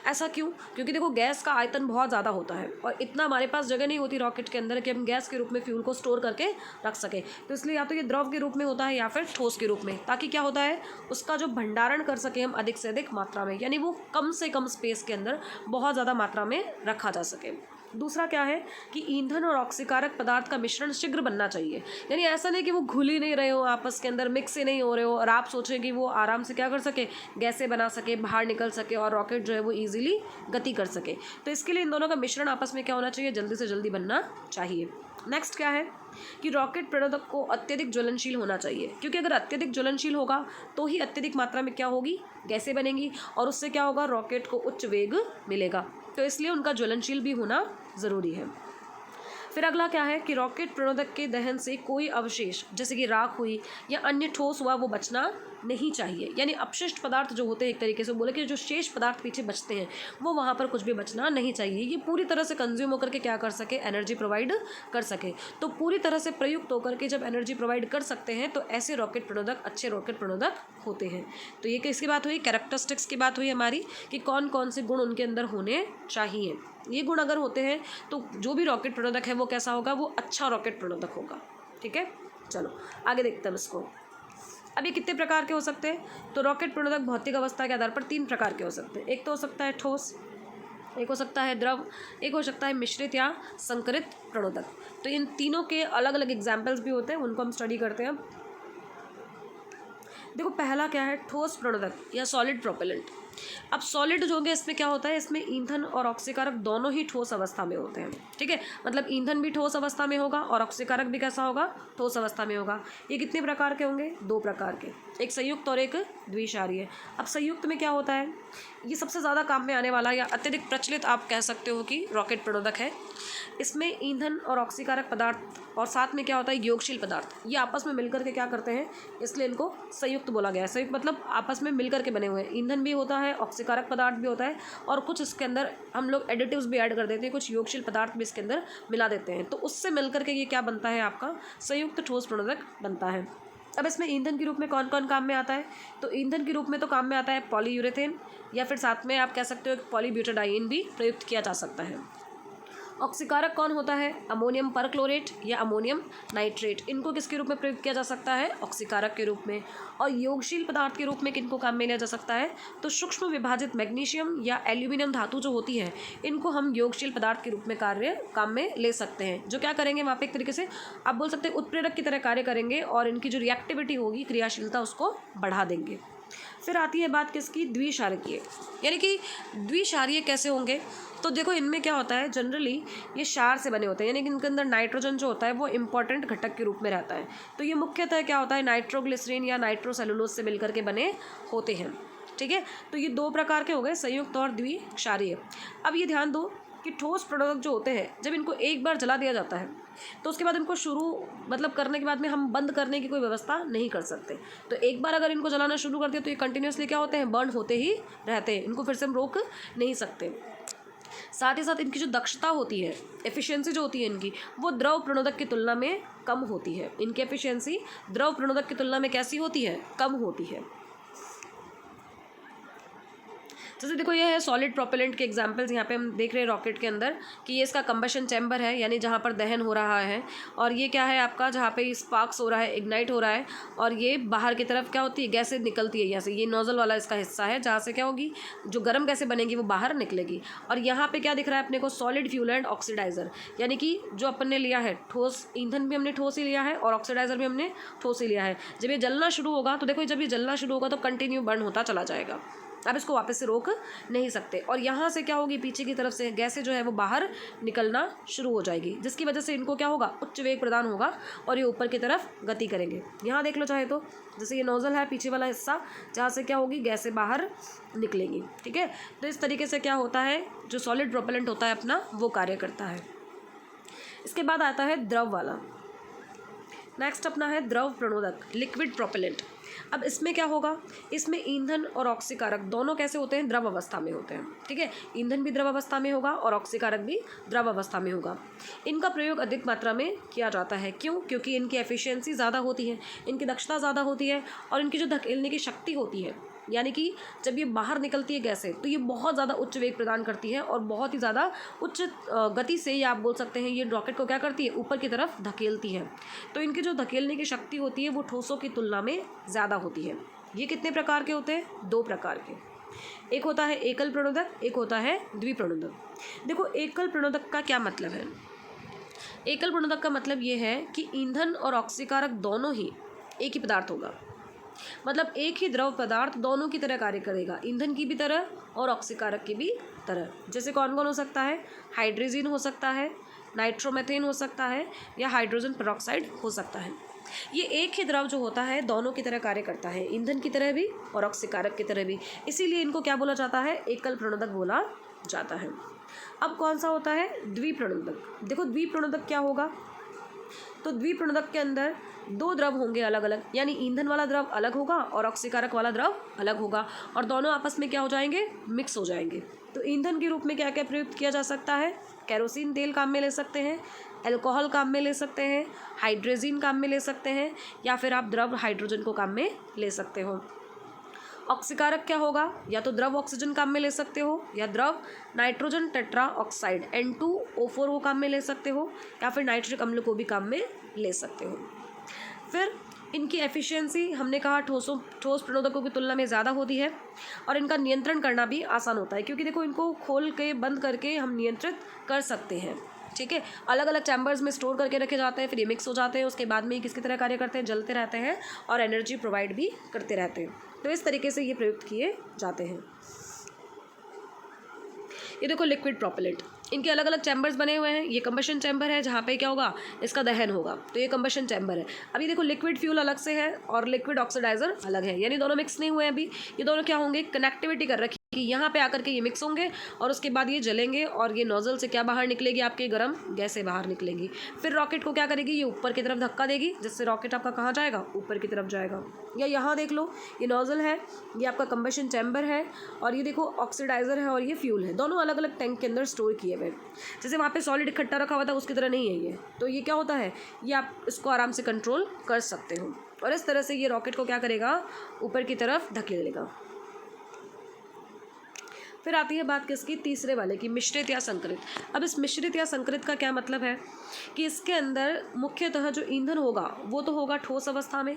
ऐसा क्यों? क्योंकि देखो गैस का आयतन बहुत ज़्यादा होता है और इतना हमारे पास जगह नहीं होती रॉकेट के अंदर कि हम गैस के रूप में फ्यूल को स्टोर करके रख सकें। तो इसलिए या तो ये द्रव के रूप में होता है या फिर ठोस के रूप में, ताकि क्या होता है उसका जो भंडारण कर सके हम अधिक से अधिक मात्रा में, यानी वो कम से कम स्पेस के अंदर बहुत ज़्यादा मात्रा में रखा जा सके। दूसरा क्या है कि ईंधन और ऑक्सीकारक पदार्थ का मिश्रण शीघ्र बनना चाहिए, यानी ऐसा नहीं कि वो घुल ही नहीं रहे हो, आपस के अंदर मिक्स ही नहीं हो रहे हो और आप सोचें कि वो आराम से क्या कर सके, गैसें बना सके, बाहर निकल सके और रॉकेट जो है वो ईजिली गति कर सके। तो इसके लिए इन दोनों का मिश्रण आपस में क्या होना चाहिए, जल्दी से जल्दी बनना चाहिए। नेक्स्ट क्या है कि रॉकेट प्रणोदक को अत्यधिक ज्वलनशील होना चाहिए, क्योंकि अगर अत्यधिक ज्वलनशील होगा तो ही अत्यधिक मात्रा में क्या होगी, गैसें बनेंगी और उससे क्या होगा, रॉकेट को उच्च वेग मिलेगा। तो इसलिए उनका ज्वलनशील भी होना ज़रूरी है। फिर अगला क्या है कि रॉकेट प्रणोदक के दहन से कोई अवशेष जैसे कि राख हुई या अन्य ठोस हुआ वो बचना नहीं चाहिए, यानी अपशिष्ट पदार्थ जो होते हैं, एक तरीके से बोले कि जो शेष पदार्थ पीछे बचते हैं वो वहाँ पर कुछ भी बचना नहीं चाहिए। ये पूरी तरह से कंज्यूम होकर के क्या कर सके, एनर्जी प्रोवाइड कर सके। तो पूरी तरह से प्रयुक्त होकर के जब एनर्जी प्रोवाइड कर सकते हैं तो ऐसे रॉकेट प्रणोदक अच्छे रॉकेट प्रणोदक होते हैं। तो ये किसकी बात हुई, कैरेक्टरिस्टिक्स की बात हुई हमारी कि कौन कौन से गुण उनके अंदर होने चाहिए। ये गुण अगर होते हैं तो जो भी रॉकेट प्रणोदक है वो कैसा होगा, वो अच्छा रॉकेट प्रणोदक होगा। ठीक है, चलो आगे देखते हैं इसको। अब ये कितने प्रकार के हो सकते हैं, तो रॉकेट प्रणोदक भौतिक अवस्था के आधार पर 3 प्रकार के हो सकते हैं। एक तो हो सकता है ठोस, एक हो सकता है द्रव, एक हो सकता है मिश्रित या संकरित प्रणोदक। तो इन तीनों के अलग अलग एग्जाम्पल्स भी होते हैं, उनको हम स्टडी करते हैं। देखो पहला क्या है, ठोस प्रणोदक या सॉलिड प्रोपेलेंट। अब सॉलिड जो होंगे इसमें क्या होता है, इसमें ईंधन और ऑक्सीकारक दोनों ही ठोस अवस्था में होते हैं। ठीक है, मतलब ईंधन भी ठोस अवस्था में होगा और ऑक्सीकारक भी कैसा होगा, ठोस अवस्था में होगा। ये कितने प्रकार के होंगे, 2 प्रकार के, एक संयुक्त और एक द्विक्षारीय। अब संयुक्त में क्या होता है, ये सबसे ज़्यादा काम में आने वाला या अत्यधिक प्रचलित आप कह सकते हो कि रॉकेट प्रणोदक है। इसमें ईंधन और ऑक्सीकारक पदार्थ और साथ में क्या होता है, योगशील पदार्थ, ये आपस में मिलकर के क्या करते हैं, इसलिए इनको संयुक्त बोला गया है। संयुक्त मतलब आपस में मिलकर के बने हुए हैं, ईंधन भी होता है, ऑक्सीकारक पदार्थ भी होता है और कुछ इसके अंदर हम लोग एडिटिव्स भी ऐड कर देते हैं, कुछ योगशील पदार्थ भी इसके अंदर मिला देते हैं। तो उससे मिलकर के ये क्या बनता है, आपका संयुक्त ठोस प्रणोदक बनता है। अब इसमें ईंधन के रूप में कौन कौन काम में आता है, तो ईंधन के रूप में तो काम में आता है पॉलीयूरेथेन, या फिर साथ में आप कह सकते हो पॉलीब्यूटाडाइन भी प्रयुक्त किया जा सकता है। ऑक्सीकारक कौन होता है, अमोनियम परक्लोरेट या अमोनियम नाइट्रेट, इनको किसके रूप में प्रयुक्त किया जा सकता है, ऑक्सीकारक के रूप में। और योगशील पदार्थ के रूप में किनको काम में लिया जा सकता है, तो सूक्ष्म विभाजित मैग्नीशियम या एल्यूमिनियम धातु जो होती है इनको हम योगशील पदार्थ के रूप में काम में ले सकते हैं, जो क्या करेंगे वहाँ पे एक तरीके से आप बोल सकते हैं उत्प्रेरक की तरह कार्य करेंगे और इनकी जो रिएक्टिविटी होगी, क्रियाशीलता, उसको बढ़ा देंगे। फिर आती है बात किसकी, द्विक्षारकीय, यानी कि द्विक्षारीय कैसे होंगे, तो देखो इनमें क्या होता है, जनरली ये क्षार से बने होते हैं, यानी कि इनके अंदर नाइट्रोजन जो होता है वो इंपॉर्टेंट घटक के रूप में रहता है। तो ये मुख्यतः क्या होता है, नाइट्रोग्लिसरीन या नाइट्रोसेलुलोज से मिलकर के बने होते हैं। ठीक है, तो ये 2 प्रकार के हो गए, संयुक्त और द्विक्षारीय। अब ये ध्यान दो कि ठोस प्रोडक्ट जो होते हैं जब इनको एक बार जला दिया जाता है तो उसके बाद इनको मतलब करने के बाद में हम बंद करने की कोई व्यवस्था नहीं कर सकते। तो एक बार अगर इनको जलाना शुरू कर दिया तो ये कंटिन्यूसली क्या होते हैं, बर्न होते ही रहते हैं, इनको फिर से हम रोक नहीं सकते। साथ ही साथ इनकी जो दक्षता होती है, एफिशिएंसी जो होती है इनकी, वो द्रव प्रणोदक की तुलना में कम होती है। इनकी एफिशिएंसी द्रव प्रणोदक की तुलना में कैसी होती है, कम होती है। जैसे देखो ये है सॉलिड प्रोपेलेंट के एग्जांपल्स, यहाँ पे हम देख रहे हैं रॉकेट के अंदर कि ये इसका कंबशन चैम्बर है, यानी जहाँ पर दहन हो रहा है, और ये क्या है आपका, जहाँ पे स्पार्क्स हो रहा है, इग्नाइट हो रहा है, और ये बाहर की तरफ क्या होती है, गैसें निकलती है यहाँ से, ये नोजल वाला इसका हिस्सा है जहाँ से क्या होगी, जो गर्म गैसें बनेगी वो बाहर निकलेगी। और यहाँ पे क्या दिख रहा है अपने को, सॉलिड फ्यूल एंड ऑक्सीडाइजर, यानी कि जो अपन ने लिया है ठोस, ईंधन भी हमने ठोस ही लिया है और ऑक्सीडाइजर भी हमने ठोस ही लिया है। जब ये जलना शुरू होगा तो देखो जब ये जलना शुरू होगा तो कंटिन्यू बर्न होता चला जाएगा, अब इसको वापस से रोक नहीं सकते। और यहाँ से क्या होगी, पीछे की तरफ से गैसें जो है वो बाहर निकलना शुरू हो जाएगी, जिसकी वजह से इनको क्या होगा, उच्च वेग प्रदान होगा और ये ऊपर की तरफ गति करेंगे। यहाँ देख लो चाहे तो, जैसे ये नोजल है पीछे वाला हिस्सा, जहाँ से क्या होगी, गैसें बाहर निकलेंगी। ठीक है, तो इस तरीके से क्या होता है, जो सॉलिड प्रोपेलेंट होता है अपना वो कार्य करता है। इसके बाद आता है द्रव वाला। नेक्स्ट अपना है द्रव प्रणोदक, लिक्विड प्रोपेलेंट। अब इसमें क्या होगा, इसमें ईंधन और ऑक्सीकारक दोनों कैसे होते हैं, द्रव अवस्था में होते हैं। ठीक है, ईंधन भी द्रव अवस्था में होगा और ऑक्सीकारक भी द्रव अवस्था में होगा। इनका प्रयोग अधिक मात्रा में किया जाता है। क्यों? क्योंकि इनकी एफिशिएंसी ज़्यादा होती है, इनकी दक्षता ज़्यादा होती है और इनकी जो धकेलने की शक्ति होती है, यानी कि जब ये बाहर निकलती है गैस से तो ये बहुत ज़्यादा उच्च वेग प्रदान करती है और बहुत ही ज़्यादा उच्च गति से, ये आप बोल सकते हैं, ये रॉकेट को क्या करती है, ऊपर की तरफ धकेलती है। तो इनकी जो धकेलने की शक्ति होती है वो ठोसों की तुलना में ज़्यादा होती है। ये कितने प्रकार के होते हैं, 2 प्रकार के। एक होता है एकल प्रणोदक, एक होता है द्विप्रणोदक। देखो एकल प्रणोदक का क्या मतलब है। एकल प्रणोदक का मतलब ये है कि ईंधन और ऑक्सीकारक दोनों ही एक ही पदार्थ होगा, मतलब एक ही द्रव पदार्थ दोनों की तरह कार्य करेगा, ईंधन की भी तरह और ऑक्सीकारक की भी तरह। जैसे कौन कौन हो सकता है, हाइड्रोजन हो सकता है, नाइट्रोमेथेन हो सकता है, या हाइड्रोजन पेरोक्साइड हो सकता है। ये एक ही द्रव जो होता है दोनों की तरह कार्य करता है, ईंधन की तरह भी और ऑक्सीकारक की तरह भी। इसीलिए इनको क्या बोला जाता है, एकल प्रणोदक बोला जाता है। अब कौन सा होता है, द्विप्रणोदक। देखो द्विप्रणोदक क्या होगा, तो द्विप्रणोदक के अंदर 2 द्रव होंगे अलग अलग, यानी ईंधन वाला द्रव अलग होगा और ऑक्सीकारक वाला द्रव अलग होगा और दोनों आपस में क्या हो जाएंगे, मिक्स हो जाएंगे। तो ईंधन के रूप में क्या क्या प्रयुक्त किया जा सकता है, केरोसिन तेल काम में ले सकते हैं, अल्कोहल काम में ले सकते हैं, हाइड्रोजन काम में ले सकते हैं, या फिर आप द्रव हाइड्रोजन को काम में ले सकते हो। ऑक्सीकारक क्या होगा, या तो द्रव ऑक्सीजन काम में ले सकते हो, या द्रव नाइट्रोजन टेट्रा ऑक्साइड N2O4 को काम में ले सकते हो, या फिर नाइट्रिक अम्ल को भी काम में ले सकते हो। फिर इनकी एफिशिएंसी हमने कहा ठोस प्रणोदकों की तुलना में ज़्यादा होती है और इनका नियंत्रण करना भी आसान होता है, क्योंकि देखो इनको खोल के बंद करके हम नियंत्रित कर सकते हैं। ठीक है, अलग अलग चैम्बर्स में स्टोर करके रखे जाते हैं, फिर ये मिक्स हो जाते हैं, उसके बाद में ये किसकी तरह कार्य करते हैं, जलते रहते हैं और एनर्जी प्रोवाइड भी करते रहते हैं। तो इस तरीके से ये प्रयुक्त किए जाते हैं। ये देखो लिक्विड प्रोपेलेंट, इनके अलग अलग चैम्बर्स बने हुए हैं। ये कंबशन चैम्बर है जहाँ पे क्या होगा, इसका दहन होगा, तो ये कंबशन चैम्बर है। अभी देखो लिक्विड फ्यूल अलग से है और लिक्विड ऑक्सीडाइजर अलग है, यानी दोनों मिक्स नहीं हुए हैं अभी। ये दोनों क्या होंगे, कनेक्टिविटी कर रखी कि यहाँ पे आकर के ये मिक्स होंगे और उसके बाद ये जलेंगे और ये नोजल से क्या बाहर निकलेगी, आपके गर्म गैसें बाहर निकलेंगी। फिर रॉकेट को क्या करेगी, ये ऊपर की तरफ धक्का देगी, जिससे रॉकेट आपका कहाँ जाएगा, ऊपर की तरफ जाएगा। या यहाँ देख लो, ये नोजल है, ये आपका कंबशन चैम्बर है और ये देखो ऑक्सीडाइजर है और ये फ्यूल है, दोनों अलग अलग टैंक के अंदर स्टोर किए हुए। जैसे वहाँ पे सॉलिड इकट्ठा रखा हुआ था उसकी तरह नहीं है ये, तो ये क्या होता है, ये आप इसको आराम से कंट्रोल कर सकते हो और इस तरह से ये रॉकेट को क्या करेगा, ऊपर की तरफ धकेलेगा। फिर आती है बात किसकी, तीसरे वाले की, मिश्रित या संकरित। अब इस मिश्रित या संकरित का क्या मतलब है कि इसके अंदर मुख्यतः जो ईंधन होगा वो तो होगा ठोस अवस्था में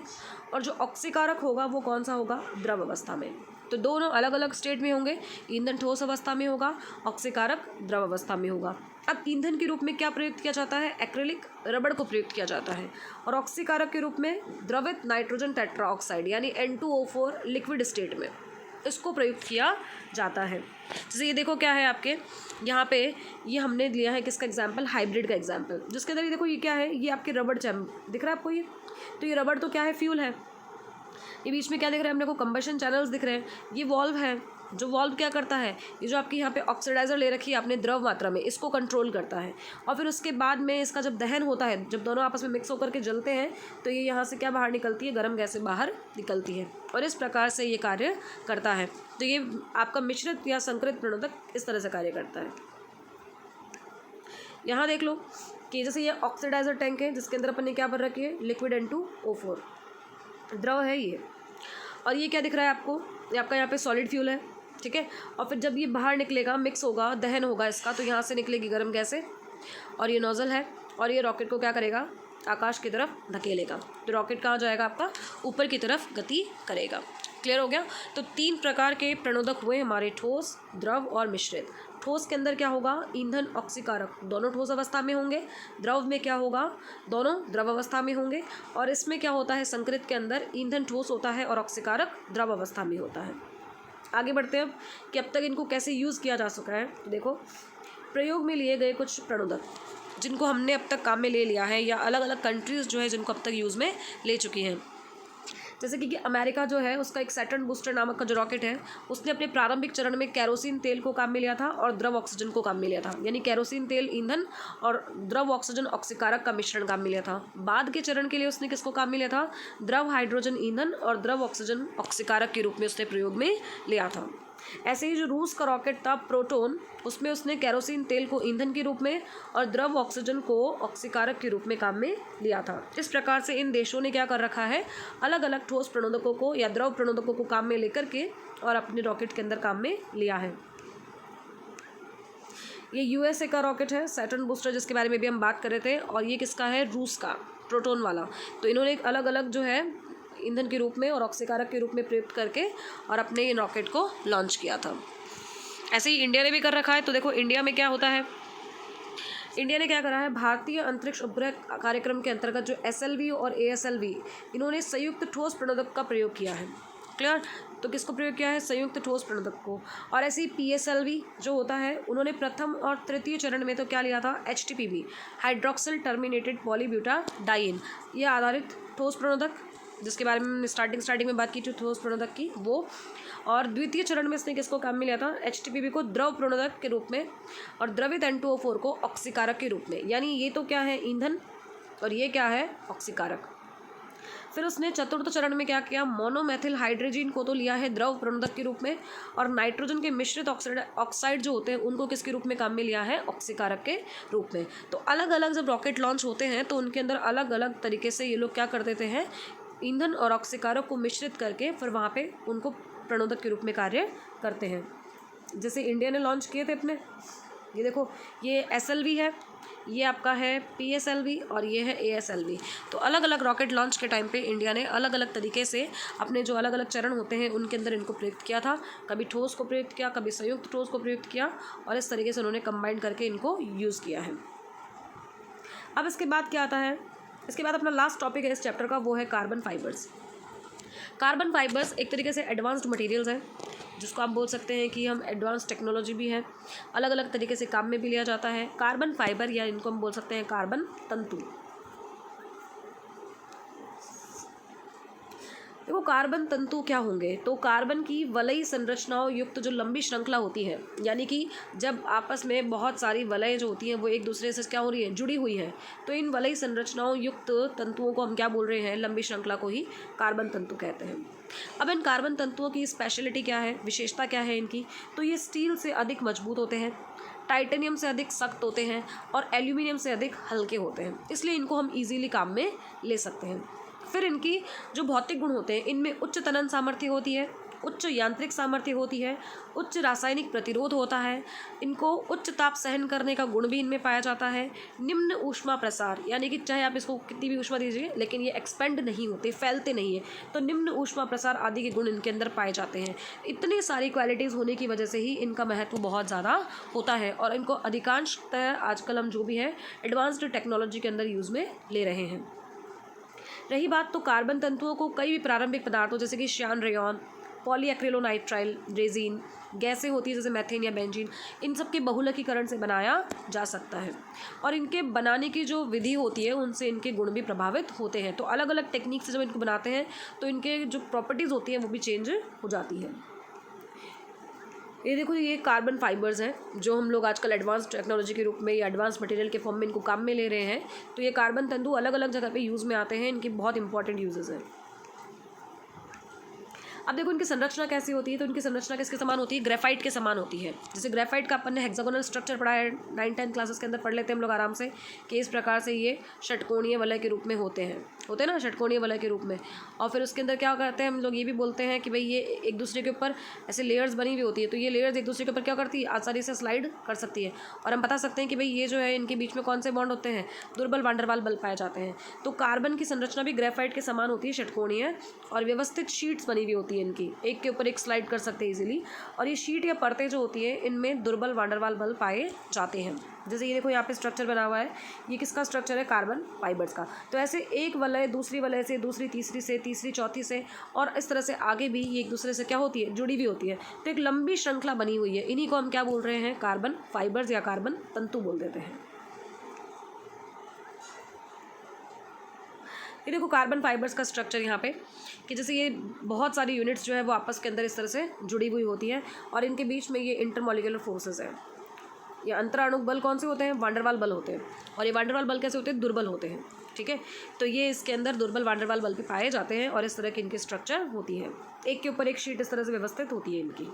और जो ऑक्सीकारक होगा वो कौन सा होगा, द्रव अवस्था में। तो दोनों अलग अलग स्टेट में होंगे, ईंधन ठोस अवस्था में होगा, ऑक्सीकारक द्रव अवस्था में होगा। अब ईंधन के रूप में क्या प्रयुक्त किया जाता है, एक्रिलिक रबड़ को प्रयुक्त किया जाता है और ऑक्सीकारक के रूप में द्रवित नाइट्रोजन टेट्रा ऑक्साइड यानी N2O4 लिक्विड स्टेट में इसको प्रयुक्त किया जाता है। जैसे ये देखो क्या है आपके यहाँ पे, ये हमने लिया है किसका एग्जाम्पल, हाइब्रिड का एग्जाम्पल, जिसके अंदर ये देखो ये क्या है, ये आपके रबड़ चैम्बर दिख रहा है आपको ये, तो ये रबड़ तो क्या है, फ्यूल है। ये बीच में क्या दिख रहा है अपने को, कंबशन चैनल्स दिख रहे हैं, ये वॉल्व है, जो वॉल्व क्या करता है, ये जो आपकी यहाँ पे ऑक्सीडाइजर ले रखी है आपने द्रव मात्रा में, इसको कंट्रोल करता है और फिर उसके बाद में इसका जब दहन होता है, जब दोनों आपस में मिक्स होकर के जलते हैं तो ये यहाँ से क्या बाहर निकलती है, गर्म गैसें बाहर निकलती है और इस प्रकार से ये कार्य करता है। तो ये आपका मिश्रित या संकरित प्रणोदक इस तरह से कार्य करता है। यहाँ देख लो कि जैसे ये ऑक्सीडाइजर टैंक है जिसके अंदर अपन ने क्या भर रखी है, लिक्विड N2O4 द्रव है ये, और ये क्या दिख रहा है आपको, ये आपका यहाँ पे सॉलिड फ्यूल है। ठीक है, और फिर जब ये बाहर निकलेगा, मिक्स होगा, दहन होगा इसका, तो यहाँ से निकलेगी गर्म गैसें और ये नोजल है और ये रॉकेट को क्या करेगा, आकाश की तरफ धकेलेगा। तो रॉकेट कहाँ जाएगा आपका, ऊपर की तरफ गति करेगा। क्लियर हो गया। तो 3 प्रकार के प्रणोदक हुए हमारे, ठोस, द्रव और मिश्रित। ठोस के अंदर क्या होगा, ईंधन ऑक्सीकारक दोनों ठोस अवस्था में होंगे, द्रव में क्या होगा, दोनों द्रव अवस्था में होंगे, और इसमें क्या होता है, संकरित के अंदर ईंधन ठोस होता है और ऑक्सीकारक द्रव अवस्था में होता है। आगे बढ़ते हैं अब कि अब तक इनको कैसे यूज़ किया जा सका है। तो देखो, प्रयोग में लिए गए कुछ प्रणोदक जिनको हमने अब तक काम में ले लिया है या अलग अलग कंट्रीज़ जो है जिनको अब तक यूज़ में ले चुकी हैं। जैसे कि अमेरिका जो है उसका एक सैटर्न बूस्टर नामक का जो रॉकेट है उसने अपने प्रारंभिक चरण में केरोसिन तेल को काम में लिया था और द्रव ऑक्सीजन को काम में लिया था, यानी केरोसिन तेल ईंधन और द्रव ऑक्सीजन ऑक्सीकारक का मिश्रण काम में लिया था। बाद के चरण के लिए उसने किसको काम में लिया था? द्रव हाइड्रोजन ईंधन और द्रव ऑक्सीजन ऑक्सीकारक के रूप में उसने प्रयोग में लिया था। ऐसे ही जो रूस का रॉकेट था प्रोटॉन, उसमें उसने केरोसिन तेल को ईंधन के रूप में और द्रव ऑक्सीजन को ऑक्सीकारक के रूप में काम में लिया था। इस प्रकार से इन देशों ने क्या कर रखा है, अलग अलग ठोस प्रणोदकों को या द्रव प्रणोदकों को काम में लेकर के और अपने रॉकेट के अंदर काम में लिया है। ये यूएसए का रॉकेट है सैटर्न बूस्टर, जिसके बारे में भी हम बात कर रहे थे, और ये किसका है? रूस का, प्रोटॉन वाला। तो इन्होंने एक अलग अलग जो है ईंधन के रूप में और ऑक्सीकारक के रूप में प्रयुक्त करके और अपने इन रॉकेट को लॉन्च किया था। ऐसे ही इंडिया ने भी कर रखा है। तो देखो इंडिया में क्या होता है, इंडिया ने क्या करा है, भारतीय अंतरिक्ष उपग्रह कार्यक्रम के अंतर्गत जो SLV और ASLV, इन्होंने संयुक्त ठोस प्रणोदक का प्रयोग किया है। क्लियर? तो किसको प्रयोग किया है? संयुक्त ठोस प्रणोदक को। और ऐसे ही PSLV जो होता है, उन्होंने प्रथम और तृतीय चरण में तो क्या लिया था? HTPB, हाइड्रोक्सिल टर्मिनेटेड पॉलीब्यूटाडाइन, ये आधारित ठोस प्रणोदक, जिसके बारे में हमने स्टार्टिंग में बात की थी ठोस प्रणोदक की, वो। और द्वितीय चरण में इसने किसको काम में लिया था? HTPB को द्रव प्रणोदक के रूप में और द्रवित N2O4 को ऑक्सीकारक के रूप में, यानी ये तो क्या है? ईंधन, और ये क्या है? ऑक्सीकारक। फिर उसने चतुर्थ चरण में क्या किया? मोनोमेथिल हाइड्रोजन को तो लिया है द्रव प्रणोदक के रूप में, और नाइट्रोजन के मिश्रित ऑक्साइड जो होते हैं उनको किसके रूप में काम में लिया है? ऑक्सीकारक के रूप में। तो अलग अलग जब रॉकेट लॉन्च होते हैं तो उनके अंदर अलग अलग तरीके से ये लोग क्या कर देते हैं? ईंधन और ऑक्सीकारक को मिश्रित करके फिर वहाँ पे उनको प्रणोदक के रूप में कार्य करते हैं। जैसे इंडिया ने लॉन्च किए थे अपने, ये देखो, ये SLV है, ये आपका है PSLV और ये है ASLV। तो अलग अलग रॉकेट लॉन्च के टाइम पे इंडिया ने अलग अलग तरीके से अपने जो अलग अलग चरण होते हैं उनके अंदर इनको प्रयुक्त किया था। कभी ठोस को प्रयुक्त किया, कभी संयुक्त ठोस को प्रयुक्त किया, और इस तरीके से उन्होंने कंबाइन करके इनको यूज़ किया है। अब इसके बाद क्या आता है? इसके बाद अपना लास्ट टॉपिक है इस चैप्टर का, वो है कार्बन फाइबर्स। कार्बन फाइबर्स एक तरीके से एडवांस्ड मटेरियल्स हैं, जिसको आप बोल सकते हैं कि हम एडवांस टेक्नोलॉजी भी है, अलग अलग तरीके से काम में भी लिया जाता है। कार्बन फाइबर या इनको हम बोल सकते हैं कार्बन तंतु। देखो कार्बन तंतु क्या होंगे, तो कार्बन की वलयी संरचनाओं युक्त जो लंबी श्रृंखला होती है, यानी कि जब आपस में बहुत सारी वलय जो होती हैं वो एक दूसरे से क्या हो रही है? जुड़ी हुई है, तो इन वलयी संरचनाओं युक्त तंतुओं को हम क्या बोल रहे हैं? लंबी श्रृंखला को ही कार्बन तंतु कहते हैं। अब इन कार्बन तंतुओं की स्पेशलिटी क्या है, विशेषता क्या है इनकी? तो ये स्टील से अधिक मजबूत होते हैं, टाइटेनियम से अधिक सख्त होते हैं और एल्यूमिनियम से अधिक हल्के होते हैं, इसलिए इनको हम ईजिली काम में ले सकते हैं। फिर इनकी जो भौतिक गुण होते हैं, इनमें उच्च तनन सामर्थ्य होती है, उच्च यांत्रिक सामर्थ्य होती है, उच्च रासायनिक प्रतिरोध होता है, इनको उच्च ताप सहन करने का गुण भी इनमें पाया जाता है, निम्न ऊष्मा प्रसार, यानी कि चाहे आप इसको कितनी भी ऊष्मा दीजिए लेकिन ये एक्सपेंड नहीं होते, फैलते नहीं है, तो निम्न ऊष्मा प्रसार आदि के गुण इनके अंदर पाए जाते हैं। इतनी सारी क्वालिटीज़ होने की वजह से ही इनका महत्व बहुत ज़्यादा होता है, और इनको अधिकांशतः आजकल हम जो भी है एडवांस्ड टेक्नोलॉजी के अंदर यूज़ में ले रहे हैं। रही बात तो कार्बन तंतुओं को कई भी प्रारंभिक पदार्थों जैसे कि श्यान रेयॉन, पॉलीएक्रिलोनाइट्राइल रेजिन, गैसें होती है जैसे मैथेन या बेंजीन, इन सब के बहुलकीकरण से बनाया जा सकता है, और इनके बनाने की जो विधि होती है उनसे इनके गुण भी प्रभावित होते हैं। तो अलग अलग टेक्निक से जब इनको बनाते हैं तो इनके जो प्रॉपर्टीज़ होती हैं वो भी चेंज हो जाती है। ये देखो, ये कार्बन फाइबर्स हैं जो हम लोग आजकल एडवांस टेक्नोलॉजी के रूप में या एडवांस मटेरियल के फॉर्म में इनको काम में ले रहे हैं। तो ये कार्बन तंतु अलग अलग जगह पे यूज़ में आते हैं, इनकी बहुत इंपॉर्टेंट यूजेस हैं। अब देखो इनकी संरचना कैसी होती है, तो इनकी संरचना किसके समान होती है? ग्रेफाइट के समान होती है। जैसे ग्रेफाइट का अपन ने हेक्सागोनल स्ट्रक्चर पढ़ा है 9-10 क्लासेस के अंदर, पढ़ लेते हैं हम लोग आराम से कि इस प्रकार से ये षटकोणीय वलय के रूप में होते हैं ना, षटकोणीय वलय के रूप में। और फिर उसके अंदर क्या करते हैं हम लोग, ये भी बोलते हैं कि भाई ये एक दूसरे के ऊपर ऐसे लेयर्स बनी हुई होती है, तो ये लेयर्स एक दूसरे के ऊपर क्या करती है? आसानी से स्लाइड कर सकती है, और हम बता सकते हैं कि भाई ये जो है इनके बीच में कौन से बॉन्ड होते हैं? दुर्बल वान डेर वाल्स बल पाए जाते हैं। तो कार्बन की संरचना भी ग्रेफाइट के समान होती है, षटकोणीय, और व्यवस्थित शीट्स बनी हुई होती है इनकी, एक के ऊपर एक स्लाइड कर सकते हैं इजीली। और ये शीट या परतें जो होती है इनमें दुर्बल वान डेर वाल्स बल पाए जाते हैं। जैसे ये देखो यहाँ पे स्ट्रक्चर बना हुआ है, ये किसका स्ट्रक्चर है? कार्बन फाइबर्स का। तो ऐसे एक वलय दूसरी वलय से, दूसरी तीसरी से, तीसरी चौथी से, और इस तरह से आगे भी ये एक दूसरे से क्या होती है? जुड़ी हुई होती है। तो एक लंबी श्रृंखला बनी हुई है, इन्हीं को हम क्या बोल रहे हैं? कार्बन फाइबर्स या कार्बन तंतु बोल देते हैं। ये देखो कार्बन फाइबर्स का स्ट्रक्चर यहाँ पे कि जैसे ये बहुत सारी यूनिट्स जो है वो आपस के अंदर इस तरह से जुड़ी हुई होती हैं और इनके बीच में ये इंटरमॉलिक्यूलर फोर्सेस हैं। ये अंतराणुक बल कौन से होते हैं? वांडरवाल बल होते हैं। और ये वांडरवाल बल कैसे होते हैं? दुर्बल होते हैं। ठीक है, तो ये इसके अंदर दुर्बल वांडरवाल बल भी पाए जाते हैं और इस तरह की इनकी स्ट्रक्चर होती है, एक के ऊपर एक शीट इस तरह से व्यवस्थित होती है इनकी।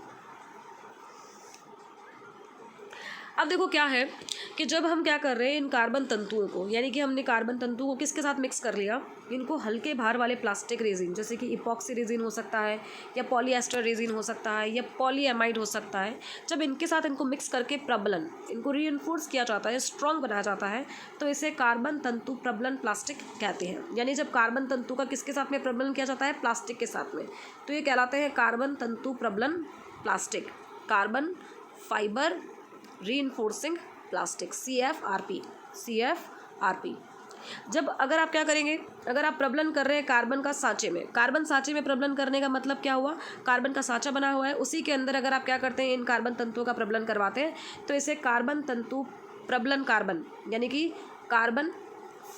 अब देखो क्या है कि जब हम क्या कर रहे हैं इन कार्बन तंतुओं को, यानी कि हमने कार्बन तंतुओं को किसके साथ मिक्स कर लिया, इनको हल्के भार वाले प्लास्टिक रेजिन जैसे कि इपॉक्सी रेजिन हो सकता है या पॉलीएस्टर रेजिन हो सकता है या पॉलीएमाइड हो सकता है, जब इनके साथ इनको मिक्स करके प्रबलन, इनको रीइंफोर्स किया जाता है, स्ट्रॉन्ग बनाया जाता है, तो इसे कार्बन तंतु प्रबलन प्लास्टिक कहते हैं। यानी जब कार्बन तंतु का किसके साथ में प्रबलन किया जाता है? प्लास्टिक के साथ में, तो ये कहलाते हैं कार्बन तंतु प्रबलन plastic, carbon fibre reinforcing plastic, CFRP। जब अगर आप क्या करेंगे, अगर आप प्रबलन कर रहे हैं कार्बन का सांचे में, कार्बन सांचे में प्रबलन करने का मतलब क्या हुआ? कार्बन का सांचा बना हुआ है, उसी के अंदर अगर आप क्या करते हैं इन कार्बन तंतुओं का प्रबलन करवाते हैं, तो इसे कार्बन तंतु प्रबलन कार्बन यानी कि carbon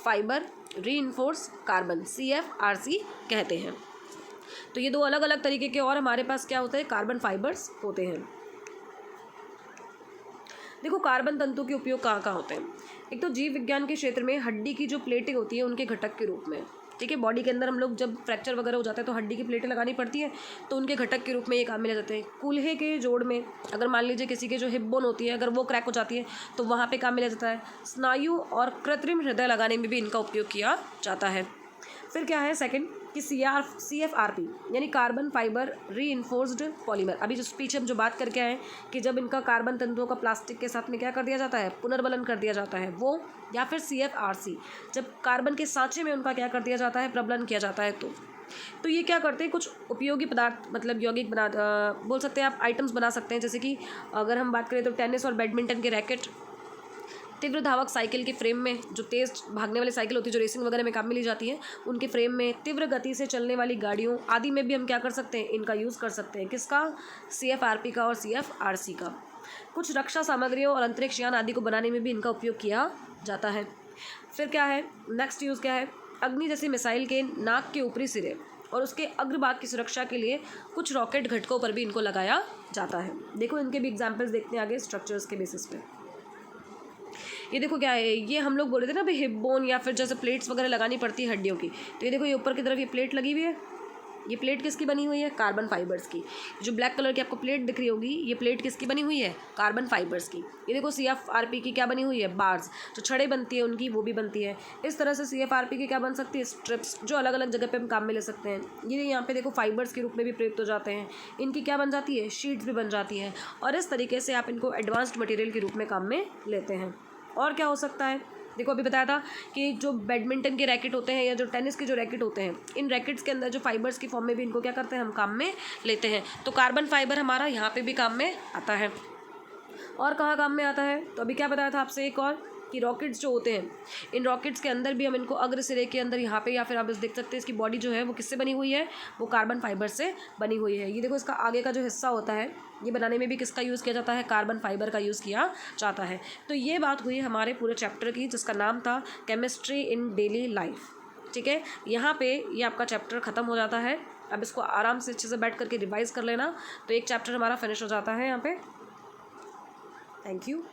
fibre reinforce carbon, CFRC कहते हैं। तो ये दो अलग अलग तरीके के और हमारे पास क्या होते हैं? कार्बन फाइबर्स होते हैं। देखो कार्बन तंतु के उपयोग कहाँ कहाँ होते हैं। एक तो जीव विज्ञान के क्षेत्र में हड्डी की जो प्लेटें होती है उनके घटक के रूप में, ठीक है, बॉडी के अंदर हम लोग जब फ्रैक्चर वगैरह हो जाता है तो हड्डी की प्लेटें लगानी पड़ती हैं, तो उनके घटक के रूप में ये काम में ले जाते हैं। कूल्हे के जोड़ में अगर मान लीजिए किसी के जो हिप बोन होती है अगर वो क्रैक हो जाती है तो वहाँ पे काम में ले जाता है। स्नायु और कृत्रिम हृदय लगाने में भी इनका उपयोग किया जाता है। फिर क्या है सेकंड कि CFRP यानी कार्बन फाइबर रीइंफोर्स्ड पॉलीमर। अभी जो पीछे हम जो बात करके आए कि जब इनका कार्बन तंतुओं का प्लास्टिक के साथ में क्या कर दिया जाता है? पुनर्बलन कर दिया जाता है वो, या फिर CFRC जब कार्बन के सांचे में उनका क्या कर दिया जाता है? प्रबलन किया जाता है। तो ये क्या करते हैं? कुछ उपयोगी पदार्थ मतलब यौगिक बना बोल सकते हैं आप, आइटम्स बना सकते हैं। जैसे कि अगर हम बात करें तो टेनिस और बैडमिंटन के रैकेट, तीव्र धावक साइकिल के फ्रेम में, जो तेज़ भागने वाली साइकिल होती है जो रेसिंग वगैरह में काम में ली जाती है, उनके फ्रेम में, तीव्र गति से चलने वाली गाड़ियों आदि में भी हम क्या कर सकते हैं? इनका यूज़ कर सकते हैं। किसका? CFRP का और CFRC का। कुछ रक्षा सामग्रियों और अंतरिक्ष यान आदि को बनाने में भी इनका उपयोग किया जाता है। फिर क्या है नेक्स्ट यूज़ क्या है? अग्नि जैसी मिसाइल के नाक के ऊपरी सिरे और उसके अग्रभाग की सुरक्षा के लिए कुछ रॉकेट घटकों पर भी इनको लगाया जाता है। देखो इनके भी एग्जाम्पल्स देखते हैं आगे स्ट्रक्चर्स के बेसिस पे। ये देखो क्या है, ये हम लोग बोल रहे थे ना भाई हिप बोन या फिर जैसे प्लेट्स वगैरह लगानी पड़ती है हड्डियों की, तो ये देखो ये ऊपर की तरफ ये प्लेट लगी हुई है। ये प्लेट किसकी बनी हुई है? कार्बन फाइबर्स की। जो ब्लैक कलर की आपको प्लेट दिख रही होगी ये प्लेट किसकी बनी हुई है? कार्बन फाइबर्स की। ये देखो CFRP की क्या बनी हुई है? बार्स, जो छड़ें बनती है उनकी वो भी बनती है। इस तरह से CFRP की क्या बन सकती है? स्ट्रिप्स, जो अलग अलग जगह पे हम काम में ले सकते हैं। ये यहाँ पे देखो फाइबर्स के रूप में भी प्रयुक्त हो जाते हैं। इनकी क्या बन जाती है? शीट्स भी बन जाती हैं और इस तरीके से आप इनको एडवांस्ड मटेरियल के रूप में काम में लेते हैं। और क्या हो सकता है? देखो अभी बताया था कि जो बैडमिंटन के रैकेट होते हैं या जो टेनिस के जो रैकेट होते हैं, इन रैकेट्स के अंदर जो फाइबर्स की फॉर्म में भी इनको क्या करते हैं? हम काम में लेते हैं। तो कार्बन फाइबर हमारा यहाँ पे भी काम में आता है। और कहाँ काम में आता है? तो अभी क्या बताया था आपसे एक और कि रॉकेट्स जो होते हैं, इन रॉकेट्स के अंदर भी हम इनको अग्र सिरे के अंदर यहाँ पे, या फिर आप इस देख सकते हैं इसकी बॉडी जो है वो किससे बनी हुई है? वो कार्बन फाइबर से बनी हुई है। ये देखो इसका आगे का जो हिस्सा होता है ये बनाने में भी किसका यूज़ किया जाता है? कार्बन फाइबर का यूज़ किया जाता है। तो ये बात हुई हमारे पूरे चैप्टर की जिसका नाम था केमिस्ट्री इन डेली लाइफ। ठीक है, यहाँ पे ये आपका चैप्टर ख़त्म हो जाता है। अब इसको आराम से अच्छे से बैठ करके रिवाइज़ कर लेना, तो एक चैप्टर हमारा फिनिश हो जाता है यहाँ पे। Thank you.